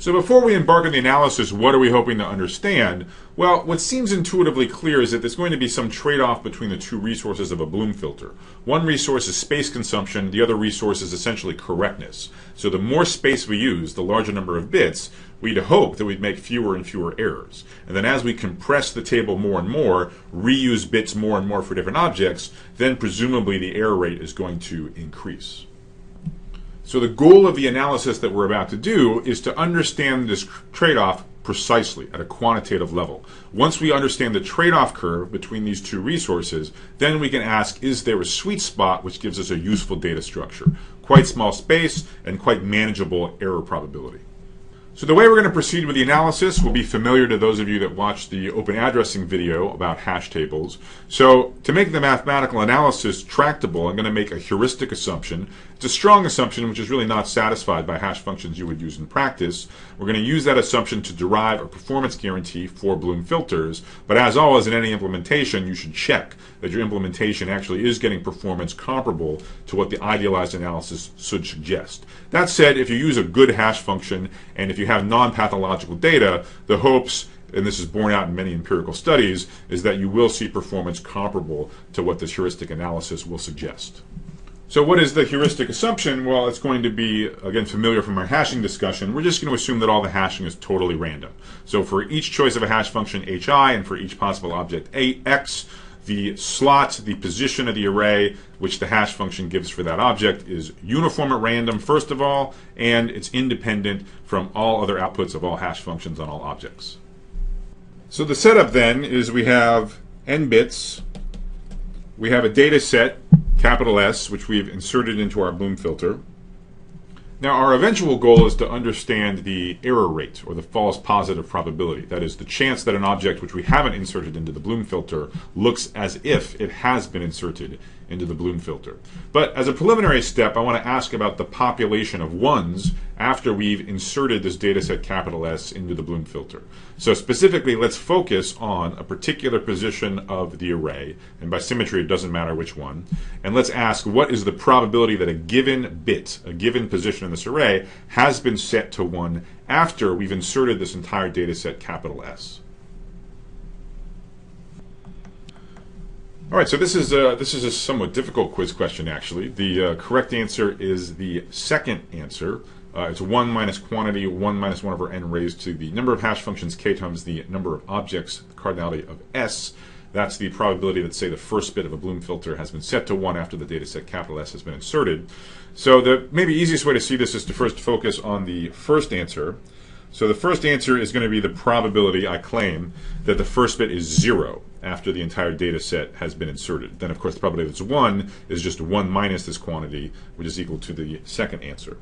So before we embark on the analysis, what are we hoping to understand? Well, what seems intuitively clear is that there's going to be some trade-off between the two resources of a Bloom filter. One resource is space consumption, the other resource is essentially correctness. So the more space we use, the larger number of bits, we'd hope that we'd make fewer and fewer errors. And then as we compress the table more and more, reuse bits more and more for different objects, then presumably the error rate is going to increase. So the goal of the analysis that we're about to do is to understand this trade-off precisely at a quantitative level. Once we understand the trade-off curve between these two resources, then we can ask, is there a sweet spot which gives us a useful data structure? Quite small space and quite manageable error probability. So the way we're going to proceed with the analysis will be familiar to those of you that watched the open addressing video about hash tables. So to make the mathematical analysis tractable, I'm going to make a heuristic assumption. It's a strong assumption which is really not satisfied by hash functions you would use in practice. We're going to use that assumption to derive a performance guarantee for Bloom filters. But as always in any implementation, you should check that your implementation actually is getting performance comparable to what the idealized analysis should suggest. That said, if you use a good hash function and if you have non-pathological data, the hopes, and this is borne out in many empirical studies, is that you will see performance comparable to what this heuristic analysis will suggest. So what is the heuristic assumption? Well, it's going to be, again, familiar from our hashing discussion. We're just going to assume that all the hashing is totally random. So for each choice of a hash function hi and for each possible object x, the slot, the position of the array, which the hash function gives for that object, is uniform at random, first of all, and it's independent from all other outputs of all hash functions on all objects. So the setup then is we have n bits, we have a data set, capital S, which we've inserted into our Bloom filter. Now our eventual goal is to understand the error rate, or the false positive probability. That is, the chance that an object which we haven't inserted into the Bloom filter looks as if it has been inserted into the Bloom filter. But as a preliminary step, I want to ask about the population of ones after we've inserted this dataset capital S into the Bloom filter. So specifically, let's focus on a particular position of the array, and by symmetry it doesn't matter which one, and let's ask what is the probability that a given bit, a given position in this array, has been set to 1 after we've inserted this entire dataset capital S. All right, so this is a somewhat difficult quiz question, actually. The correct answer is the second answer. It's 1 minus quantity, 1 minus 1 over n raised to the number of hash functions k times the number of objects, the cardinality of s. That's the probability that, say, the first bit of a Bloom filter has been set to 1 after the dataset capital S has been inserted. So the maybe easiest way to see this is to first focus on the first answer. So the first answer is going to be the probability, I claim, that the first bit is 0 after the entire data set has been inserted. Then, of course, the probability that it's 1 is just 1 minus this quantity, which is equal to the second answer.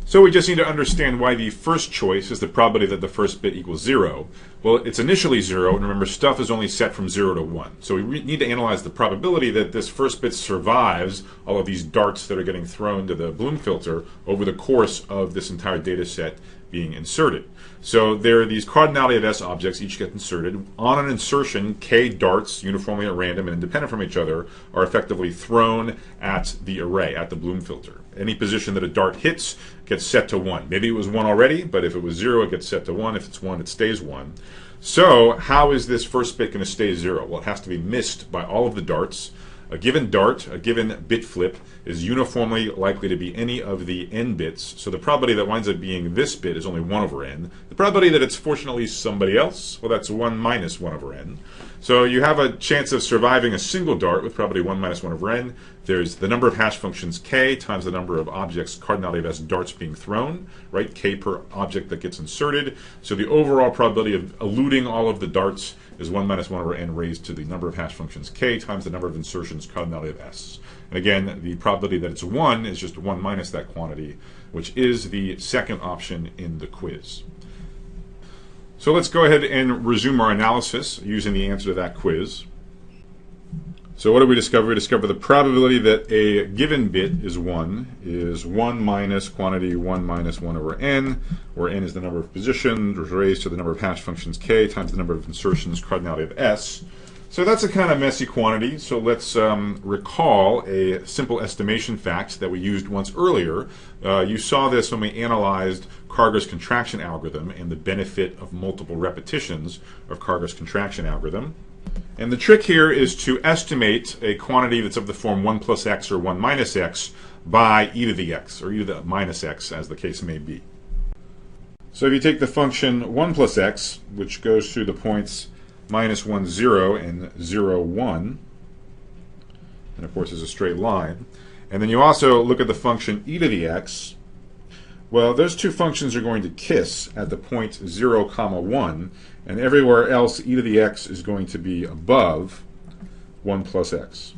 So we just need to understand why the first choice is the probability that the first bit equals 0. Well, it's initially 0, and remember, stuff is only set from 0 to 1. So we need to analyze the probability that this first bit survives all of these darts that are getting thrown to the Bloom filter over the course of this entire data set being inserted. So there are these cardinality of S objects, each get inserted. On an insertion, k darts, uniformly at random and independent from each other, are effectively thrown at the array, at the Bloom filter. Any position that a dart hits gets set to 1. Maybe it was 1 already, but if it was 0, it gets set to 1. If it's 1, it stays 1. So how is this first bit going to stay 0? Well, it has to be missed by all of the darts. A given dart, a given bit flip, is uniformly likely to be any of the n bits. So the probability that winds up being this bit is only 1 over n. The probability that it's fortunately somebody else, well, that's 1 minus 1 over n. So you have a chance of surviving a single dart with probability 1 minus 1 over n. There's the number of hash functions k times the number of objects, cardinality of S darts being thrown, right? K per object that gets inserted. So the overall probability of eluding all of the darts is 1 minus 1 over n raised to the number of hash functions k times the number of insertions, cardinality of S. And again, the probability that it's 1 is just 1 minus that quantity, which is the second option in the quiz. So let's go ahead and resume our analysis using the answer to that quiz. So what did we discover? We discovered the probability that a given bit is 1 minus quantity 1 minus 1 over n, where n is the number of positions raised to the number of hash functions k times the number of insertions, cardinality of S. So that's a kind of messy quantity. So let's recall a simple estimation fact that we used once earlier. You saw this when we analyzed Kargar's contraction algorithm and the benefit of multiple repetitions of Kargar's contraction algorithm. And the trick here is to estimate a quantity that's of the form 1 plus x or 1 minus x by e to the x, or e to the minus x, as the case may be. So if you take the function 1 plus x, which goes through the points minus 1, 0, and 0, 1, and of course is a straight line, and then you also look at the function e to the x, well, those two functions are going to kiss at the point 0, comma 1, and everywhere else e to the x is going to be above 1 plus x.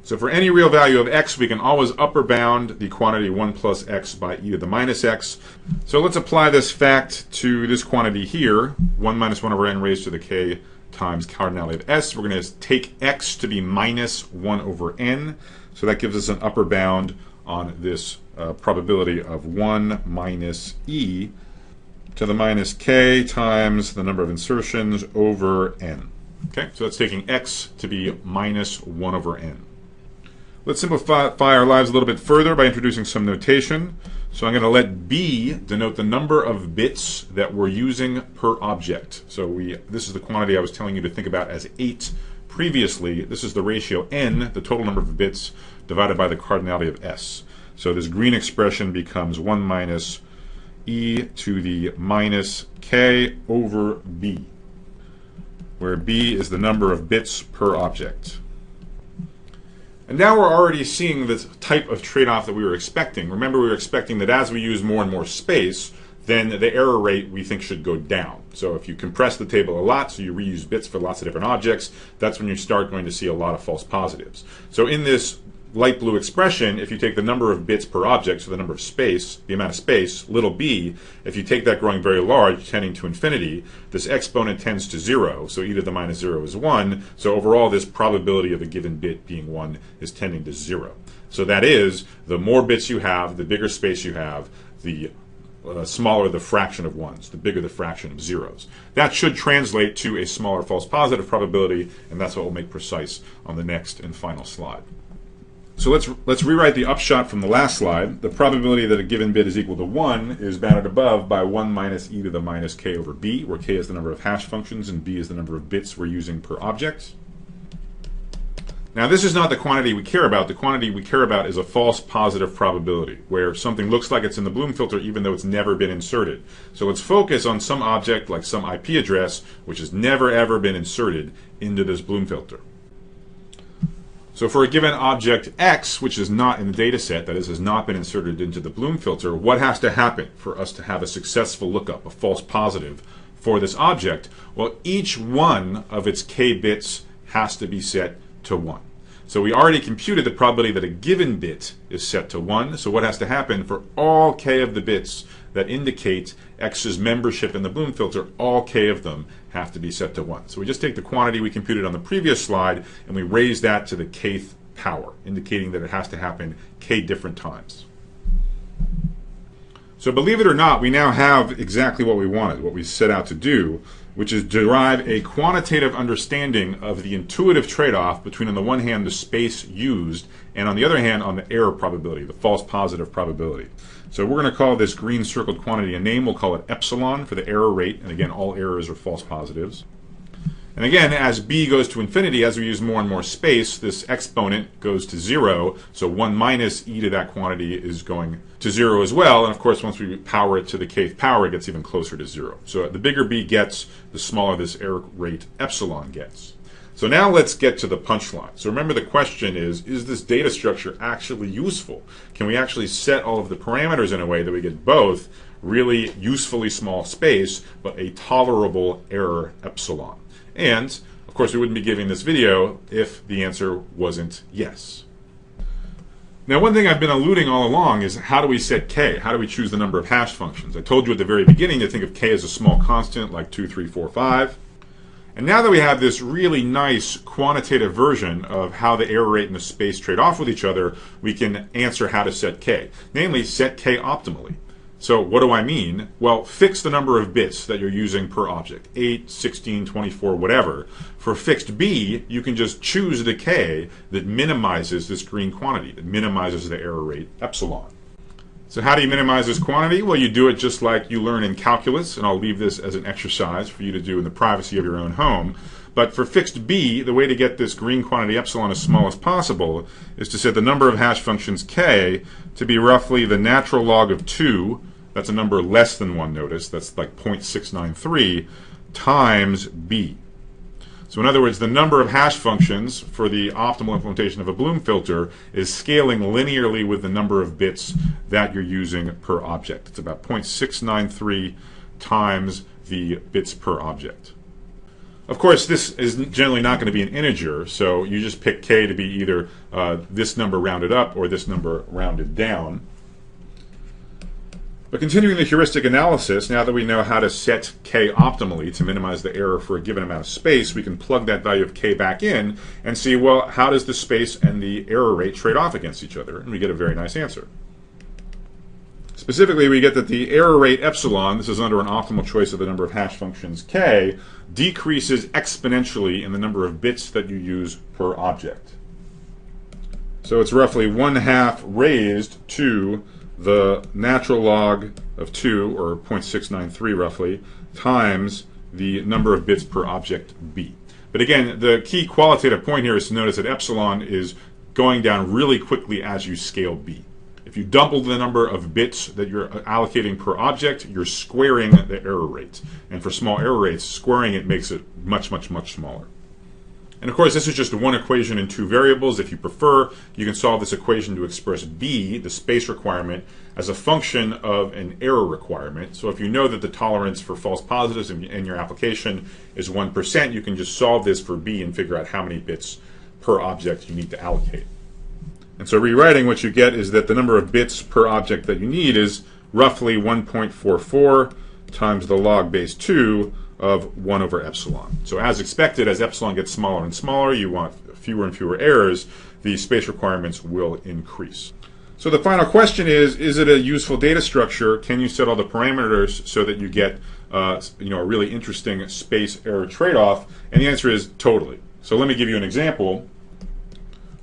So for any real value of x, we can always upper bound the quantity 1 plus x by e to the minus x. So let's apply this fact to this quantity here, 1 minus 1 over n raised to the k times cardinality of s. We're going to take x to be minus 1 over n. So that gives us an upper bound on this probability of 1 minus e to the minus k times the number of insertions over n. Okay, so that's taking x to be minus 1 over n. Let's simplify our lives a little bit further by introducing some notation. So I'm going to let b denote the number of bits that we're using per object. So this is the quantity I was telling you to think about as 8 previously. This is the ratio n, the total number of bits, divided by the cardinality of s. So this green expression becomes 1 minus e to the minus k over b, where b is the number of bits per object. And now we're already seeing the type of trade-off that we were expecting. Remember, we were expecting that as we use more and more space, then the error rate we think should go down. So if you compress the table a lot, so you reuse bits for lots of different objects, that's when you start going to see a lot of false positives. So in this light blue expression, if you take the number of bits per object, so the number of space, the amount of space, little b, if you take that growing very large, tending to infinity, this exponent tends to 0, so e to the minus 0 is 1, so overall this probability of a given bit being 1 is tending to 0. So that is, the more bits you have, the bigger space you have, the smaller the fraction of ones, the bigger the fraction of zeros. That should translate to a smaller false positive probability, and that's what we'll make precise on the next and final slide. So let's rewrite the upshot from the last slide. The probability that a given bit is equal to 1 is bounded above by 1 minus e to the minus k over b, where k is the number of hash functions and b is the number of bits we're using per object. Now this is not the quantity we care about. The quantity we care about is a false positive probability, where something looks like it's in the Bloom filter even though it's never been inserted. So let's focus on some object like some IP address which has never ever been inserted into this Bloom filter. So for a given object x, which is not in the data set, that is, has not been inserted into the Bloom filter, what has to happen for us to have a successful lookup, a false positive, for this object? Well, each one of its k bits has to be set to 1. So we already computed the probability that a given bit is set to 1. So what has to happen for all k of the bits that indicate x's membership in the Bloom filter, all k of them have to be set to 1. So we just take the quantity we computed on the previous slide and we raise that to the kth power, indicating that it has to happen k different times. So believe it or not, we now have exactly what we wanted, what we set out to do, which is derive a quantitative understanding of the intuitive trade-off between, on the one hand, the space used, and on the other hand, on the error probability, the false positive probability. So we're going to call this green circled quantity a name. We'll call it epsilon for the error rate, and again, all errors are false positives. And again, as b goes to infinity, as we use more and more space, this exponent goes to 0, so 1 minus e to that quantity is going to 0 as well, and of course once we power it to the kth power, it gets even closer to 0. So the bigger b gets, the smaller this error rate epsilon gets. So now let's get to the punchline. So remember, the question is this data structure actually useful? Can we actually set all of the parameters in a way that we get both really usefully small space, but a tolerable error epsilon? And, of course, we wouldn't be giving this video if the answer wasn't yes. Now, one thing I've been alluding all along is, how do we set k? How do we choose the number of hash functions? I told you at the very beginning to think of k as a small constant, like 2, 3, 4, 5. And now that we have this really nice quantitative version of how the error rate and the space trade off with each other, we can answer how to set k. Namely, set k optimally. So what do I mean? Well, fix the number of bits that you're using per object, 8, 16, 24, whatever. For fixed b, you can just choose the k that minimizes this green quantity, that minimizes the error rate epsilon. So how do you minimize this quantity? Well, you do it just like you learn in calculus, and I'll leave this as an exercise for you to do in the privacy of your own home. But for fixed b, the way to get this green quantity epsilon as small as possible is to set the number of hash functions k to be roughly the natural log of 2, that's a number less than 1, notice, that's like 0.693, times b. So in other words, the number of hash functions for the optimal implementation of a Bloom filter is scaling linearly with the number of bits that you're using per object. It's about 0.693 times the bits per object. Of course, this is generally not going to be an integer, so you just pick k to be either this number rounded up or this number rounded down. But continuing the heuristic analysis, now that we know how to set k optimally to minimize the error for a given amount of space, we can plug that value of k back in and see, well, how does the space and the error rate trade off against each other? And we get a very nice answer. Specifically, we get that the error rate epsilon, this is under an optimal choice of the number of hash functions k, decreases exponentially in the number of bits that you use per object. So it's roughly 1/2 raised to the natural log of 2, or 0.693 roughly, times the number of bits per object b. But again, the key qualitative point here is to notice that epsilon is going down really quickly as you scale b. If you double the number of bits that you're allocating per object, you're squaring the error rate. And for small error rates, squaring it makes it much, much, much smaller. And of course, this is just one equation in 2 variables. If you prefer, you can solve this equation to express b, the space requirement, as a function of an error requirement. So if you know that the tolerance for false positives in your application is 1%, you can just solve this for b and figure out how many bits per object you need to allocate. And so rewriting, what you get is that the number of bits per object that you need is roughly 1.44 times the log base 2 of 1 over epsilon. So as expected, as epsilon gets smaller and smaller, you want fewer and fewer errors, the space requirements will increase. So the final question is it a useful data structure? Can you set all the parameters so that you get a really interesting space error trade-off? And the answer is totally. So let me give you an example.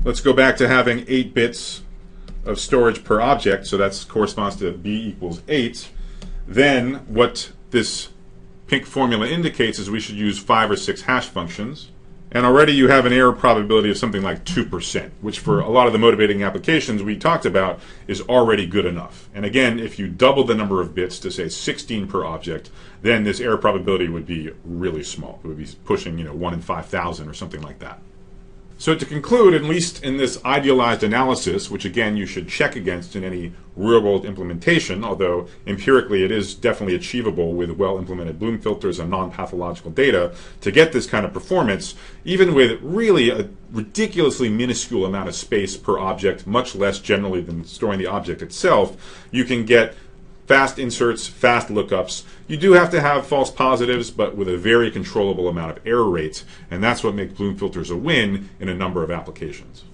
Let's go back to having 8 bits of storage per object, so that corresponds to b equals 8. Then what this pink formula indicates is we should use 5 or 6 hash functions. And already you have an error probability of something like 2%, which for a lot of the motivating applications we talked about is already good enough. And again, if you double the number of bits to say 16 per object, then this error probability would be really small. It would be pushing 1 in 5,000 or something like that. So to conclude, at least in this idealized analysis, which again you should check against in any real-world implementation, although empirically it is definitely achievable with well-implemented Bloom filters and non-pathological data, to get this kind of performance, even with really a ridiculously minuscule amount of space per object, much less generally than storing the object itself, you can get fast inserts, fast lookups. You do have to have false positives, but with a very controllable amount of error rates, and that's what makes Bloom filters a win in a number of applications.